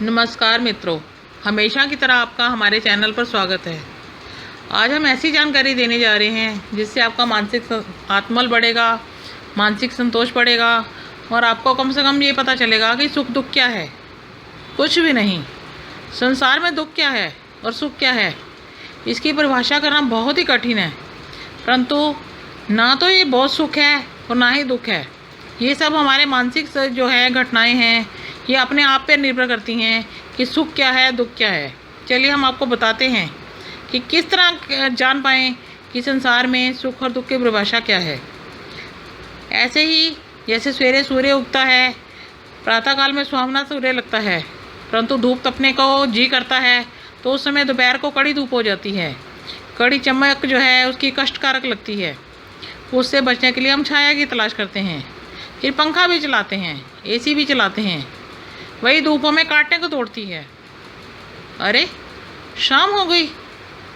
नमस्कार मित्रों, हमेशा की तरह आपका हमारे चैनल पर स्वागत है। आज हम ऐसी जानकारी देने जा रहे हैं जिससे आपका मानसिक आत्मबल बढ़ेगा, मानसिक संतोष बढ़ेगा और आपको कम से कम ये पता चलेगा कि सुख दुख क्या है। कुछ भी नहीं। संसार में दुख क्या है और सुख क्या है, इसकी परिभाषा करना बहुत ही कठिन है। परंतु ना तो ये बहुत सुख है और ना ही दुख है। ये सब हमारे मानसिक जो है घटनाएं हैं, ये अपने आप पर निर्भर करती हैं कि सुख क्या है, दुख क्या है। चलिए हम आपको बताते हैं कि किस तरह जान पाएँ कि संसार में सुख और दुख की परिभाषा क्या है। ऐसे ही जैसे सवेरे सूर्य उगता है, प्रातःकाल में सुहावना सूर्य लगता है, परंतु धूप तपने को जी करता है तो उस समय दोपहर को कड़ी धूप हो जाती है। कड़ी चमक जो है उसकी कष्टकारक लगती है। उससे बचने के लिए हम छाया की तलाश करते हैं, फिर पंखा भी चलाते हैं, एसी भी चलाते हैं। वही धूप हमें काटने को तोड़ती है। अरे शाम हो गई,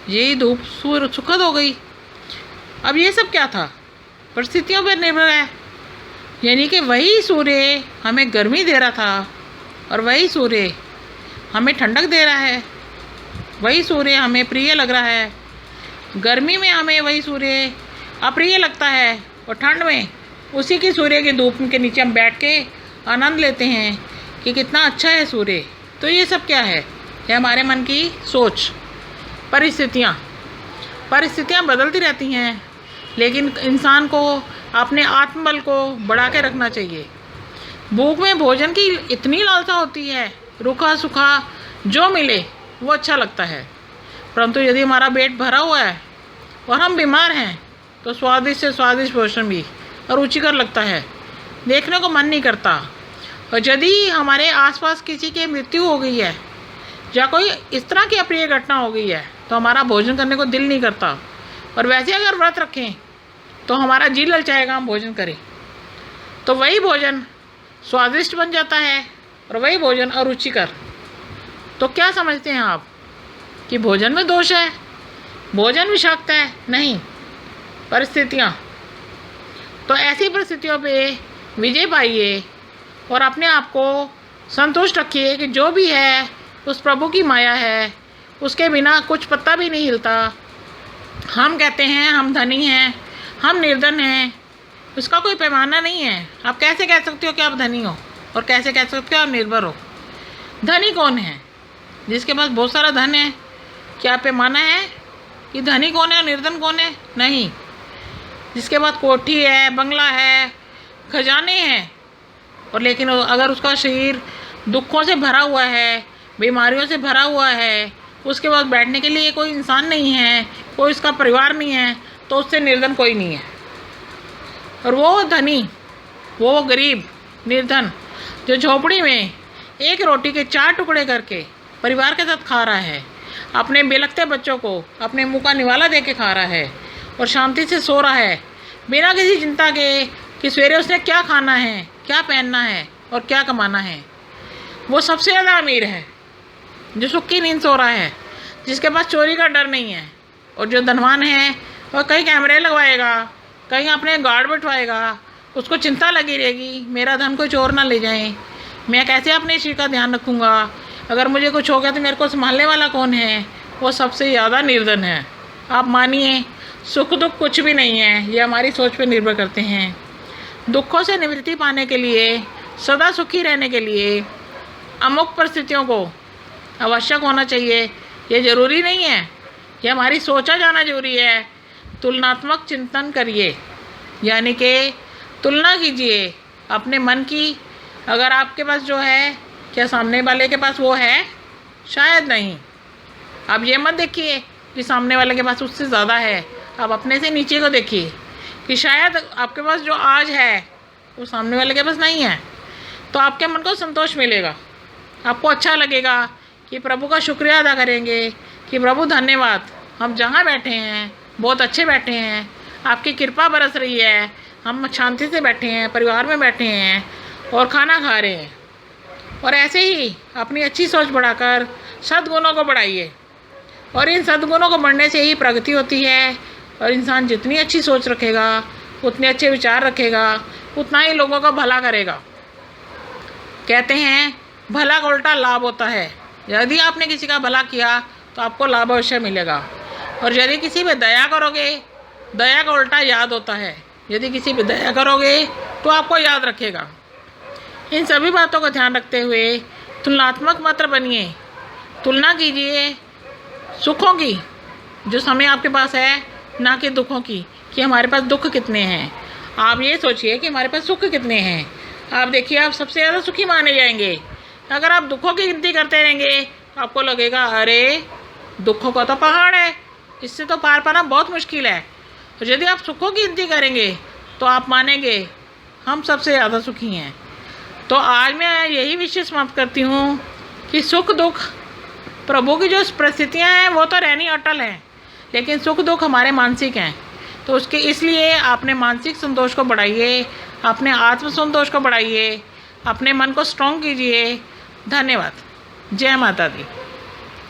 यही धूप सुखद हो गई। अब ये सब क्या था? परिस्थितियों पर निर्भर है। यानी कि वही सूर्य हमें गर्मी दे रहा था और वही सूर्य हमें ठंडक दे रहा है। वही सूर्य हमें प्रिय लग रहा है। गर्मी में हमें वही सूर्य अप्रिय लगता है और ठंड में उसी की सूर्य की धूप के नीचे हम बैठ के आनंद लेते हैं कि कितना अच्छा है सूर्य। तो ये सब क्या है? ये हमारे मन की सोच। परिस्थितियाँ बदलती रहती हैं, लेकिन इंसान को अपने आत्मबल को बढ़ा के रखना चाहिए। भूख में भोजन की इतनी लालसा होती है, रूखा सूखा जो मिले वो अच्छा लगता है। परंतु यदि हमारा पेट भरा हुआ है और हम बीमार हैं तो स्वादिष्ट से स्वादिष्ट भोजन भी रुचिकर लगता है, देखने को मन नहीं करता। और यदि हमारे आसपास किसी की मृत्यु हो गई है या कोई इस तरह की अप्रिय घटना हो गई है तो हमारा भोजन करने को दिल नहीं करता। और वैसे अगर व्रत रखें तो हमारा जी ललचाएगा हम भोजन करें, तो वही भोजन स्वादिष्ट बन जाता है और वही भोजन अरुचिकर। तो क्या समझते हैं आप कि भोजन में दोष है, भोजन विषाक्त है? नहीं, परिस्थितियाँ। तो ऐसी परिस्थितियों पे विजय पाइए और अपने आप को संतुष्ट रखिए कि जो भी है उस प्रभु की माया है, उसके बिना कुछ पत्ता भी नहीं हिलता। हम कहते हैं हम धनी हैं, हम निर्धन हैं, उसका कोई पैमाना नहीं है। आप कैसे कह सकते हो कि आप धनी हो और कैसे कह सकते हो आप निर्भर हो? धनी कौन है? जिसके पास बहुत सारा धन है। क्या पैमाना है कि धनी कौन है और निर्धन कौन है? नहीं। जिसके पास कोठी है, बंगला है, खजाने हैं, और लेकिन अगर उसका शरीर दुखों से भरा हुआ है, बीमारियों से भरा हुआ है, उसके पास बैठने के लिए कोई इंसान नहीं है, कोई उसका परिवार नहीं है, तो उससे निर्धन कोई नहीं है। और वो धनी, वो गरीब निर्धन जो झोपड़ी में एक रोटी के 4 टुकड़े करके परिवार के साथ खा रहा है, अपने बेलखते बच्चों को अपने मुँह का निवाला दे के खा रहा है और शांति से सो रहा है बिना किसी चिंता के कि सवेरे उसने क्या खाना है, क्या पहनना है और क्या कमाना है। वो सबसे ज़्यादा अमीर है जो सुख की नींद सो रहा है, जिसके पास चोरी का डर नहीं है। और जो धनवान है वह कहीं कैमरे लगवाएगा, कहीं अपने गार्ड बैठवाएगा, उसको चिंता लगी रहेगी मेरा धन कोई चोर ना ले जाए, मैं कैसे अपने शरीर का ध्यान रखूँगा, अगर मुझे कुछ हो गया तो मेरे को संभालने वाला कौन है। वो सबसे ज़्यादा निर्धन है। आप मानिए सुख दुख कुछ भी नहीं है, ये हमारी सोच पर निर्भर करते हैं। दुखों से निवृत्ति पाने के लिए, सदा सुखी रहने के लिए अमुक परिस्थितियों को आवश्यक होना चाहिए, ये ज़रूरी नहीं है। ये हमारी सोचा जाना जरूरी है। तुलनात्मक चिंतन करिए, यानी कि तुलना कीजिए अपने मन की। अगर आपके पास जो है, क्या सामने वाले के पास वो है? शायद नहीं। आप ये मत देखिए कि सामने वाले के पास उससे ज़्यादा है, आप अपने से नीचे को देखिए कि शायद आपके पास जो आज है वो सामने वाले के पास नहीं है। तो आपके मन को संतोष मिलेगा, आपको अच्छा लगेगा कि प्रभु का शुक्रिया अदा करेंगे कि प्रभु धन्यवाद, हम जहाँ बैठे हैं बहुत अच्छे बैठे हैं, आपकी कृपा बरस रही है, हम शांति से बैठे हैं, परिवार में बैठे हैं और खाना खा रहे हैं। और ऐसे ही अपनी अच्छी सोच बढ़ाकर सद्गुणों को बढ़ाइए, और इन सद्गुणों को बढ़ने से ही प्रगति होती है। और इंसान जितनी अच्छी सोच रखेगा, उतने अच्छे विचार रखेगा, उतना ही लोगों का भला करेगा। कहते हैं भला का उल्टा लाभ होता है। यदि आपने किसी का भला किया तो आपको लाभ अवश्य मिलेगा। और यदि किसी पे दया करोगे, दया का उल्टा याद होता है। यदि किसी पे दया करोगे तो आपको याद रखेगा। इन सभी बातों का ध्यान रखते हुए तुलनात्मक मत बनिए। तुलना कीजिए सुखों की जो समय आपके पास है, ना कि दुखों की, कि हमारे पास दुख कितने हैं। आप ये सोचिए कि हमारे पास सुख कितने हैं। आप देखिए, आप सबसे ज़्यादा सुखी माने जाएंगे। अगर आप दुखों की गिनती करते रहेंगे आपको लगेगा अरे दुखों का तो पहाड़ है, इससे तो पार पाना बहुत मुश्किल है। और यदि आप सुखों की गिनती करेंगे तो आप मानेंगे हम सबसे ज़्यादा सुखी हैं। तो आज मैं यही विषय समाप्त करती हूँ कि सुख दुख प्रभु की जो परिस्थितियाँ हैं वो तो रहनी अटल हैं, लेकिन सुख दुख हमारे मानसिक हैं। तो उसके इसलिए अपने मानसिक संतोष को बढ़ाइए, अपने आत्म संतोष को बढ़ाइए, अपने मन को स्ट्रॉन्ग कीजिए। धन्यवाद। जय माता दी।